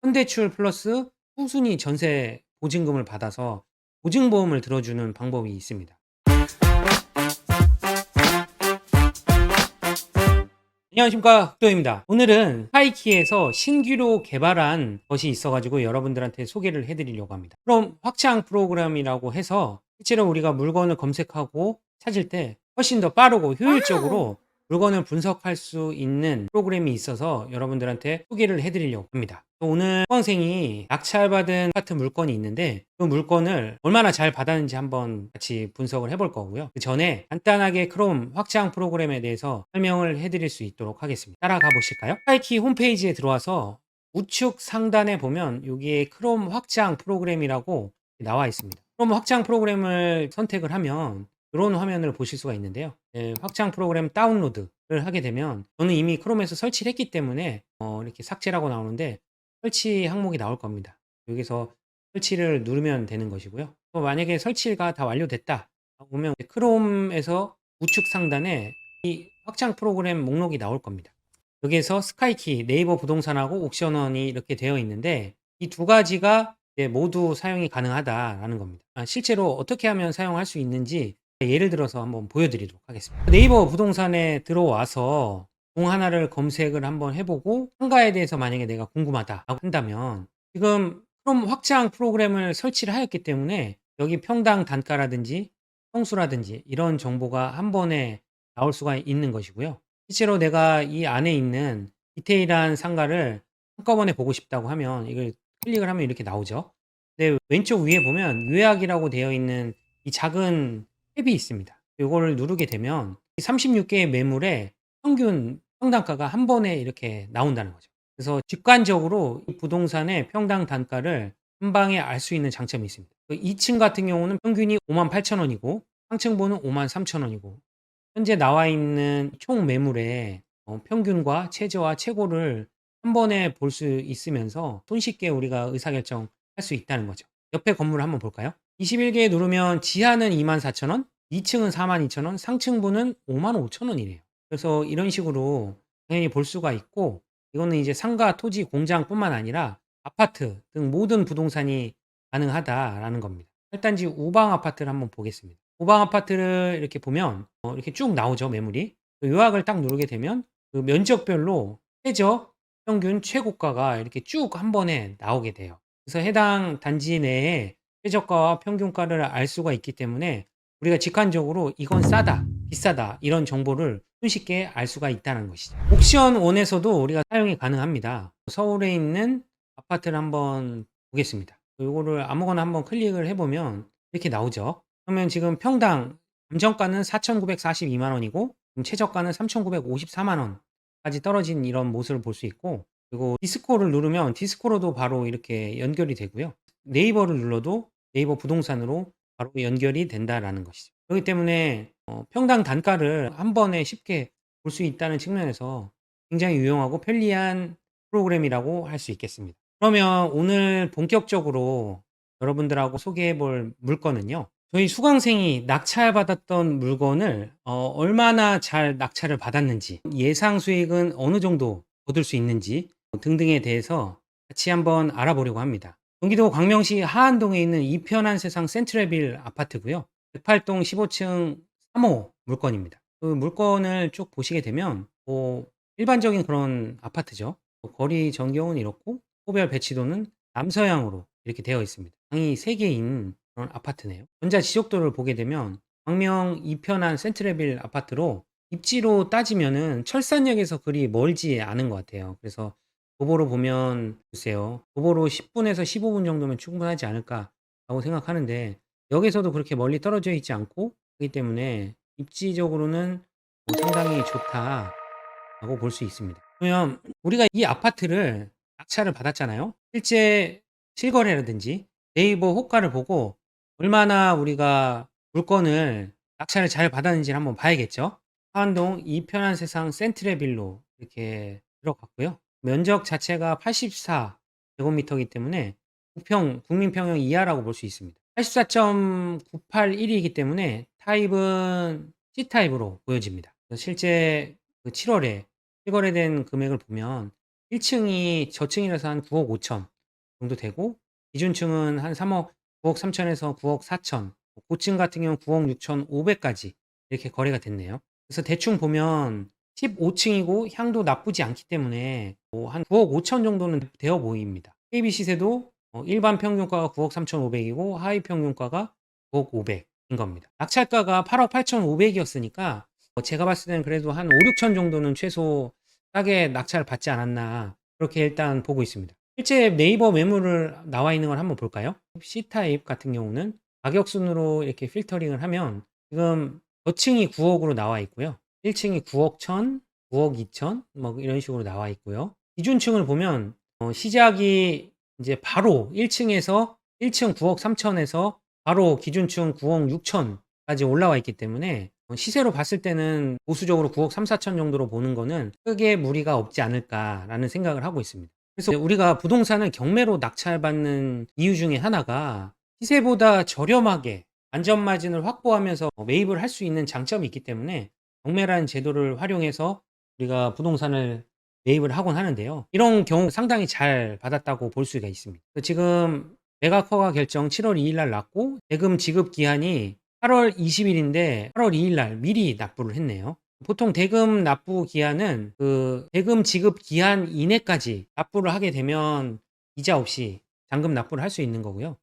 현대출 플러스 꾸준히 전세 보증금을 받아서 보증보험을 들어주는 방법이 있습니다. 안녕하십니까, 흑도입니다. 오늘은 하이키에서 신규로 개발한 것이 있어 가지고 여러분들한테 소개를 해 드리려고 합니다. 그럼 확장 프로그램이라고 해서 실제로 우리가 물건을 검색하고 찾을 때 훨씬 더 빠르고 효율적으로 물건을 분석할 수 있는 프로그램이 있어서 여러분들한테 소개를 해 드리려고 합니다. 오늘 수강생이 낙찰받은 아파트 물건이 있는데 그 물건을 얼마나 잘 받았는지 한번 같이 분석을 해볼 거고요. 그 전에 간단하게 크롬 확장 프로그램에 대해서 설명을 해드릴 수 있도록 하겠습니다. 따라가 보실까요? 하이키 홈페이지에 들어와서 우측 상단에 보면 여기에 크롬 확장 프로그램이라고 나와 있습니다. 크롬 확장 프로그램을 선택을 하면 이런 화면을 보실 수가 있는데요. 확장 프로그램 다운로드를 하게 되면 저는 이미 크롬에서 설치를 했기 때문에 이렇게 삭제라고 나오는데 설치 항목이 나올 겁니다. 여기서 설치를 누르면 되는 것이고요. 또 만약에 설치가 다 완료됐다 보면 크롬에서 우측 상단에 이 확장 프로그램 목록이 나올 겁니다. 여기에서 스카이키, 네이버 부동산하고 옥션원이 이렇게 되어 있는데 이 두 가지가 모두 사용이 가능하다라는 겁니다. 실제로 어떻게 하면 사용할 수 있는지 예를 들어서 한번 보여드리도록 하겠습니다. 네이버 부동산에 들어와서 공 하나를 검색을 한번 해보고 상가에 대해서 만약에 내가 궁금하다라고 한다면 지금 크롬 확장 프로그램을 설치를 하였기 때문에 여기 평당 단가라든지 평수라든지 이런 정보가 한 번에 나올 수가 있는 것이고요. 실제로 내가 이 안에 있는 디테일한 상가를 한꺼번에 보고 싶다고 하면 이걸 클릭을 하면 이렇게 나오죠. 근데 왼쪽 위에 보면 요약이라고 되어 있는 이 작은 탭이 있습니다. 요거를 누르게 되면 36개의 매물의 평균 평당가가 한 번에 이렇게 나온다는 거죠. 그래서 직관적으로 이 부동산의 평당 단가를 한 방에 알 수 있는 장점이 있습니다. 2층 같은 경우는 평균이 58,000원이고 상층부는 53,000원이고 현재 나와 있는 총 매물의 평균과 최저와 최고를 한 번에 볼 수 있으면서 손쉽게 우리가 의사결정할 수 있다는 거죠. 옆에 건물을 한번 볼까요? 21개 누르면 지하는 24,000원, 2층은 42,000원, 상층부는 55,000원이래요. 그래서 이런 식으로 당연히 볼 수가 있고 이거는 이제 상가, 토지, 공장뿐만 아니라 아파트 등 모든 부동산이 가능하다라는 겁니다. 일단지 우방 아파트를 한번 보겠습니다. 우방 아파트를 이렇게 보면 이렇게 쭉 나오죠, 매물이. 그 요약을 딱 누르게 되면 그 면적별로 최저, 평균, 최고가가 이렇게 쭉 한 번에 나오게 돼요. 그래서 해당 단지 내에 최저가와 평균가를 알 수가 있기 때문에 우리가 직관적으로 이건 싸다, 비싸다 이런 정보를 손쉽게 알 수가 있다는 것이죠. 옥션원에서도 우리가 사용이 가능합니다. 서울에 있는 아파트를 한번 보겠습니다. 요거를 아무거나 한번 클릭을 해보면 이렇게 나오죠. 그러면 지금 평당 감정가는 4,942만 원이고 최저가는 3,954만 원까지 떨어진 이런 모습을 볼 수 있고 그리고 디스코를 누르면 디스코로도 바로 이렇게 연결이 되고요. 네이버를 눌러도 네이버 부동산으로 바로 연결이 된다라는 것이죠. 그렇기 때문에 평당 단가를 한 번에 쉽게 볼 수 있다는 측면에서 굉장히 유용하고 편리한 프로그램이라고 할 수 있겠습니다. 그러면 오늘 본격적으로 여러분들하고 소개해 볼 물건은요. 저희 수강생이 낙찰받았던 물건을 얼마나 잘 낙찰을 받았는지, 예상 수익은 어느 정도 거둘 수 있는지 등등에 대해서 같이 한번 알아보려고 합니다. 경기도 광명시 하안동에 있는 이편한 세상 센트럴빌 아파트고요. 108동 15층 3호 물건입니다. 그 물건을 쭉 보시게 되면 일반적인 그런 아파트죠. 거리 전경은 이렇고 호별 배치도는 남서향으로 이렇게 되어 있습니다. 방이 3개인 그런 아파트네요. 전자 지적도를 보게 되면 광명 이편한 센트럴빌 아파트로 입지로 따지면은 철산역에서 그리 멀지 않은 것 같아요. 그래서 도보로 보면 글쎄요. 도보로 10분에서 15분 정도면 충분하지 않을까라고 생각하는데 여기서도 그렇게 멀리 떨어져 있지 않고 그렇기 때문에 입지적으로는 상당히 좋다라고 볼 수 있습니다. 그러면 우리가 이 아파트를 낙찰을 받았잖아요. 실제 실거래라든지 네이버 호가를 보고 얼마나 우리가 물건을 낙찰을 잘 받았는지를 한번 봐야겠죠. 하안동 이편한 세상 센트럴빌로 이렇게 들어갔고요. 면적 자체가 84 제곱미터이기 때문에 국민평형 이하라고 볼 수 있습니다. 84.981이기 때문에 타입은 C타입으로 보여집니다. 실제 그 7월에 실거래된 금액을 보면 1층이 저층이라서 한 9억 5천, 정도 되고, 기준층은 한 3억, 9억 3천에서 9억 4천, 고층 같은 경우는 9억 6천5백까지 이렇게 거래가 됐네요. 그래서 대충 보면 15층이고 향도 나쁘지 않기 때문에 한 9억 5천 정도는 되어 보입니다. KB 시세도 일반 평균가가 9억 3천5백이고 하위 평균가가 9억 5백인 겁니다. 낙찰가가 8억 8천5백이었으니까 제가 봤을 때는 그래도 한 5, 6천 정도는 최소 싸게 낙찰 받지 않았나, 그렇게 일단 보고 있습니다. 실제 네이버 매물을 나와 있는 걸 한번 볼까요? C타입 같은 경우는 가격 순으로 이렇게 필터링을 하면 지금 저층이 9억으로 나와 있고요. 1층이 9억 1천, 9억 2천 뭐 이런 식으로 나와 있고요. 기준층을 보면 시작이 이제 바로 1층에서 1층 9억 3천에서 바로 기준층 9억 6천까지 올라와 있기 때문에 시세로 봤을 때는 보수적으로 9억 3, 4천 정도로 보는 거는 크게 무리가 없지 않을까라는 생각을 하고 있습니다. 그래서 우리가 부동산을 경매로 낙찰받는 이유 중에 하나가 시세보다 저렴하게 안전 마진을 확보하면서 매입을 할 수 있는 장점이 있기 때문에 경매라는 제도를 활용해서 우리가 부동산을 매입을 하곤 하는데요. 이런 경우 상당히 잘 받았다고 볼 수가 있습니다. 지금 매각 허가 결정 7월 2일 날 났고 대금 지급 기한이 8월 20일인데 8월 2일 날 미리 납부를 했네요. 보통 대금 납부 기한은 그 대금 지급 기한 이내까지 납부를 하게 되면 이자 없이 잔금 납부를 할 수 있는 거고요.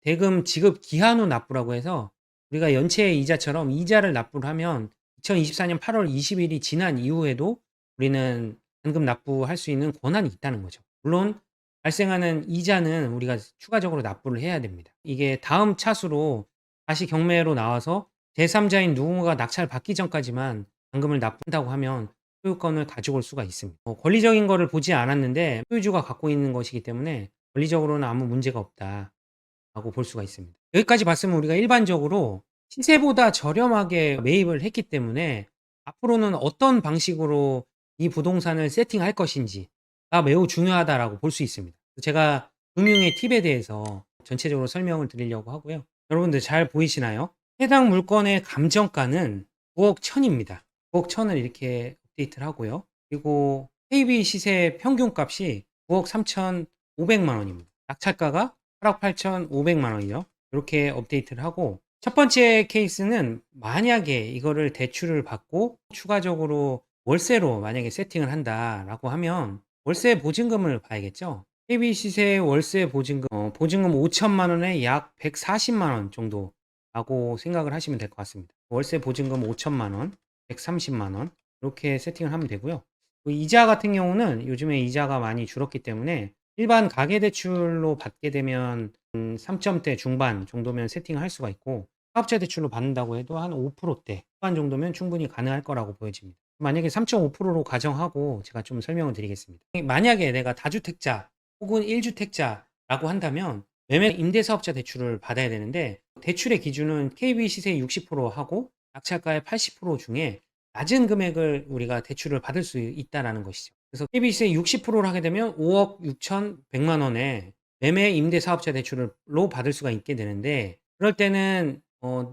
대금 지급 기한 후 납부라고 해서 우리가 연체 이자처럼 이자를 납부를 하면 2024년 8월 20일이 지난 이후에도 우리는 잔금 납부할 수 있는 권한이 있다는 거죠. 물론 발생하는 이자는 우리가 추가적으로 납부를 해야 됩니다. 이게 다음 차수로 다시 경매로 나와서 제3자인 누군가가 낙찰 받기 전까지만 잔금을 납부한다고 하면 소유권을 가져올 수가 있습니다. 권리적인 거를 보지 않았는데 소유주가 갖고 있는 것이기 때문에 권리적으로는 아무 문제가 없다라고 볼 수가 있습니다. 여기까지 봤으면 우리가 일반적으로 시세보다 저렴하게 매입을 했기 때문에 앞으로는 어떤 방식으로 이 부동산을 세팅할 것인지가 매우 중요하다라고 볼 수 있습니다. 제가 금융의 팁에 대해서 전체적으로 설명을 드리려고 하고요. 여러분들 잘 보이시나요? 해당 물건의 감정가는 9억 1천입니다. 9억 1천을 이렇게 업데이트를 하고요. 그리고 KB 시세 평균값이 9억 3천5백만 원입니다. 낙찰가가 8억 8천5백만 원이요. 이렇게 업데이트를 하고, 첫 번째 케이스는 만약에 이거를 대출을 받고 추가적으로 월세로 만약에 세팅을 한다라고 하면 월세 보증금을 봐야겠죠. KB 시세 월세 보증금, 보증금 5천만 원에 약 140만 원 정도라고 생각을 하시면 될 것 같습니다. 월세 보증금 5천만 원, 130만 원 이렇게 세팅을 하면 되고요. 이자 같은 경우는 요즘에 이자가 많이 줄었기 때문에 일반 가계대출로 받게 되면 3점대 중반 정도면 세팅을 할 수가 있고, 사업자 대출로 받는다고 해도 한 5%대 후반 정도면 충분히 가능할 거라고 보여집니다. 만약에 3.5%로 가정하고 제가 좀 설명을 드리겠습니다. 만약에 내가 다주택자 혹은 1주택자라고 한다면 매매 임대사업자 대출을 받아야 되는데, 대출의 기준은 KB 시세 60% 하고 낙찰가의 80% 중에 낮은 금액을 우리가 대출을 받을 수 있다라는 것이죠. 그래서 KB 시세 60%를 하게 되면 5억 6천1백만 원에 매매 임대사업자 대출로 받을 수가 있게 되는데, 그럴 때는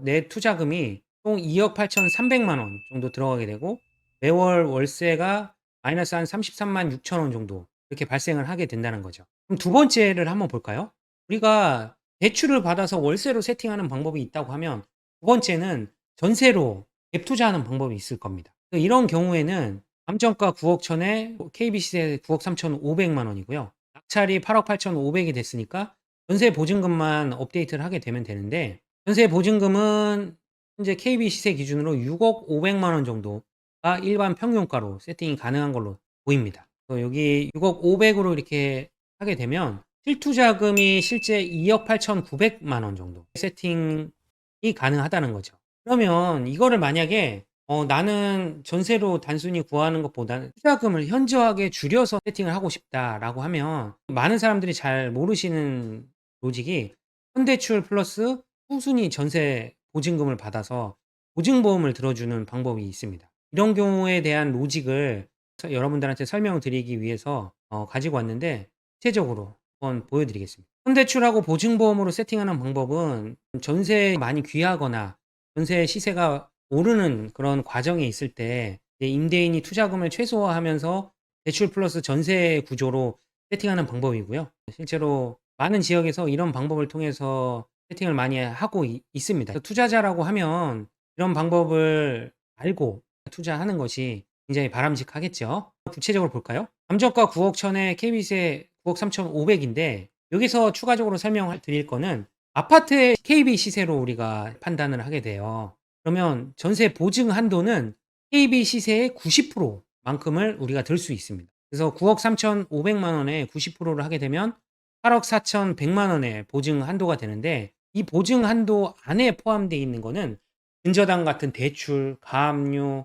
내 투자금이 총 2억 8천3백만 원 정도 들어가게 되고 매월 월세가 마이너스 한 33만 6천 원 정도 이렇게 발생을 하게 된다는 거죠. 그럼 두 번째를 한번 볼까요? 우리가 대출을 받아서 월세로 세팅하는 방법이 있다고 하면 두 번째는 전세로 갭 투자하는 방법이 있을 겁니다. 이런 경우에는 감정가 9억 천에 KB 시세 9억 3천5백만 원이고요. 낙찰이 8억 8천5백이 됐으니까 전세 보증금만 업데이트를 하게 되면 되는데, 전세 보증금은 현재 KB 시세 기준으로 6억 5백만 원 정도가 일반 평균가로 세팅이 가능한 걸로 보입니다. 여기 6억 5백으로 이렇게 하게 되면 실투자금이 실제 2억 8천9백만 원 정도 세팅이 가능하다는 거죠. 그러면 이거를 만약에 나는 전세로 단순히 구하는 것보다는 투자금을 현저하게 줄여서 세팅을 하고 싶다라고 하면, 많은 사람들이 잘 모르시는 로직이 현대출 플러스 후순위 전세 보증금을 받아서 보증보험을 들어주는 방법이 있습니다. 이런 경우에 대한 로직을 여러분들한테 설명을 드리기 위해서 가지고 왔는데, 구체적으로 한번 보여드리겠습니다. 현대출하고 보증보험으로 세팅하는 방법은 전세 많이 귀하거나 전세 시세가 오르는 그런 과정에 있을 때 임대인이 투자금을 최소화하면서 대출 플러스 전세 구조로 세팅하는 방법이고요. 실제로 많은 지역에서 이런 방법을 통해서 세팅을 많이 하고 있습니다. 투자자라고 하면 이런 방법을 알고 투자하는 것이 굉장히 바람직하겠죠. 구체적으로 볼까요? 감정가 9억 천에 KB세 9억 3,500인데 여기서 추가적으로 설명을 드릴 거는 아파트의 KB 시세로 우리가 판단을 하게 돼요. 그러면 전세 보증 한도는 KB 시세의 90%만큼을 우리가 들 수 있습니다. 그래서 9억 3,500만 원에 90%를 하게 되면 8억 4,100만 원의 보증 한도가 되는데 이 보증 한도 안에 포함되어 있는 거는 근저당 같은 대출, 가압류,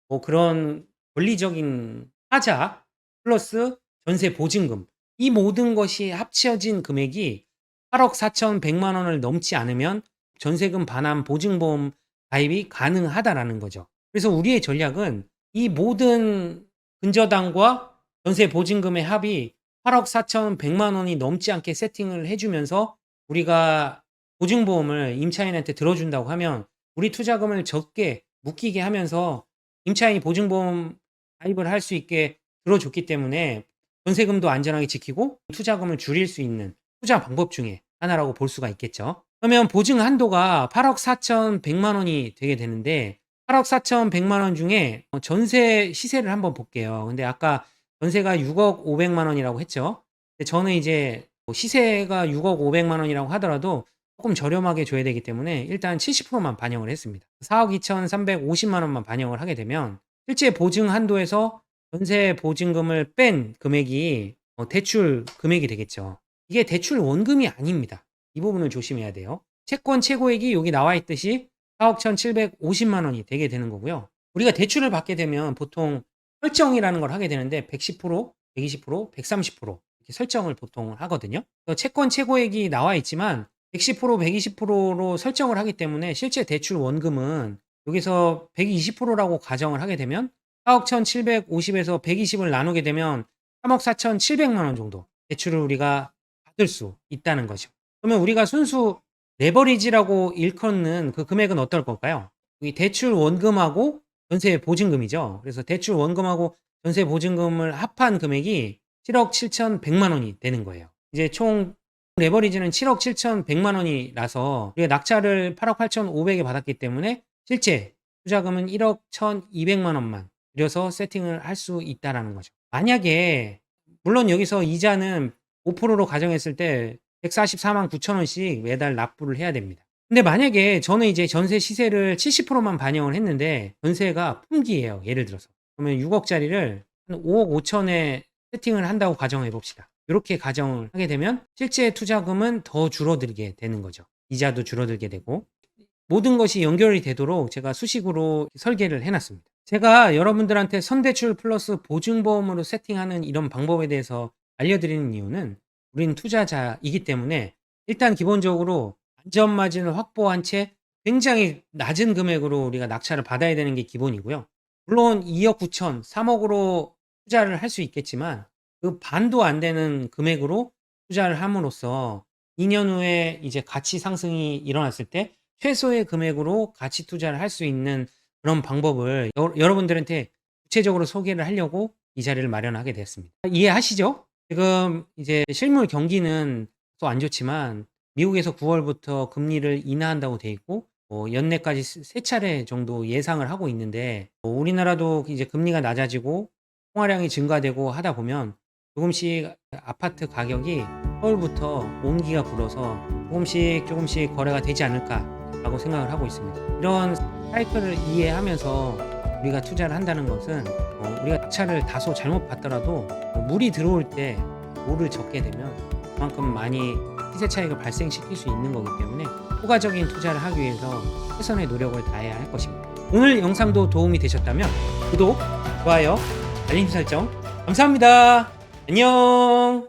뭐 그런 권리적인 하자 플러스 전세 보증금 이 모든 것이 합쳐진 금액이 8억 4,100만 원을 넘지 않으면 전세금 반환 보증보험 가입이 가능하다라는 거죠. 그래서 우리의 전략은 이 모든 근저당과 전세 보증금의 합이 8억 4,100만 원이 넘지 않게 세팅을 해주면서 우리가 보증보험을 임차인한테 들어준다고 하면 우리 투자금을 적게 묶이게 하면서 임차인이 보증보험 가입을 할 수 있게 들어줬기 때문에 전세금도 안전하게 지키고 투자금을 줄일 수 있는 투자 방법 중에 하나라고 볼 수가 있겠죠. 그러면 보증 한도가 8억 4,100만 원이 되게 되는데 8억 4,100만 원 중에 전세 시세를 한번 볼게요. 근데 아까 전세가 6억 500만 원이라고 했죠. 근데 저는 이제 시세가 6억 500만 원이라고 하더라도 조금 저렴하게 줘야 되기 때문에 일단 70%만 반영을 했습니다. 4억 2,350만 원만 반영을 하게 되면 실제 보증 한도에서 전세 보증금을 뺀 금액이 대출 금액이 되겠죠. 이게 대출 원금이 아닙니다. 이 부분을 조심해야 돼요. 채권 최고액이 여기 나와 있듯이 4억 1,750만 원이 되게 되는 거고요. 우리가 대출을 받게 되면 보통 설정이라는 걸 하게 되는데 110%, 120%, 130% 이렇게 설정을 보통 하거든요. 채권 최고액이 나와 있지만 110%, 120%로 설정을 하기 때문에 실제 대출 원금은 여기서 120%라고 가정을 하게 되면 4억 1,750에서 120을 나누게 되면 3억 4,700만 원 정도 대출을 우리가 받을 수 있다는 거죠. 그러면 우리가 순수 레버리지라고 일컫는 그 금액은 어떨 걸까요? 이 대출 원금하고 전세 보증금이죠. 그래서 대출 원금하고 전세 보증금을 합한 금액이 7억 7,100만 원이 되는 거예요. 이제 총 레버리지는 7억 7,100만 원이라서 우리가 낙찰을 8억 8,500에 받았기 때문에 실제 투자금은 1억 1,200만 원만 들여서 세팅을 할 수 있다라는 거죠. 만약에 물론 여기서 이자는 5%로 가정했을 때 144만 9천 원씩 매달 납부를 해야 됩니다. 근데 만약에 저는 이제 전세 시세를 70%만 반영을 했는데 전세가 품기예요. 예를 들어서. 그러면 6억짜리를 한 5억 5천에 세팅을 한다고 가정해 봅시다. 이렇게 가정을 하게 되면 실제 투자금은 더 줄어들게 되는 거죠. 이자도 줄어들게 되고 모든 것이 연결이 되도록 제가 수식으로 설계를 해놨습니다. 제가 여러분들한테 선대출 플러스 보증보험으로 세팅하는 이런 방법에 대해서 알려드리는 이유는 우리는 투자자이기 때문에 일단 기본적으로 안전마진을 확보한 채 굉장히 낮은 금액으로 우리가 낙찰을 받아야 되는 게 기본이고요. 물론 2억 9천, 3억으로 투자를 할 수 있겠지만 그 반도 안 되는 금액으로 투자를 함으로써 2년 후에 이제 가치 상승이 일어났을 때 최소의 금액으로 가치 투자를 할 수 있는 그런 방법을 여러분들한테 구체적으로 소개를 하려고 이 자리를 마련하게 되었습니다. 이해하시죠? 지금 이제 실물 경기는 또 안 좋지만 미국에서 9월부터 금리를 인하한다고 돼 있고 연내까지 세 차례 정도 예상을 하고 있는데 우리나라도 이제 금리가 낮아지고 통화량이 증가되고 하다 보면 조금씩 아파트 가격이 서울부터 온기가 불어서 조금씩 거래가 되지 않을까라고 생각을 하고 있습니다. 이런 사이클을 이해하면서 우리가 투자를 한다는 것은 우리가 낙찰을 다소 잘못 받더라도 물이 들어올 때 물을 적게 되면 그만큼 많이 시세 차익을 발생시킬 수 있는 거기 때문에 효과적인 투자를 하기 위해서 최선의 노력을 다해야 할 것입니다. 오늘 영상도 도움이 되셨다면 구독, 좋아요, 알림 설정 감사합니다. 안녕.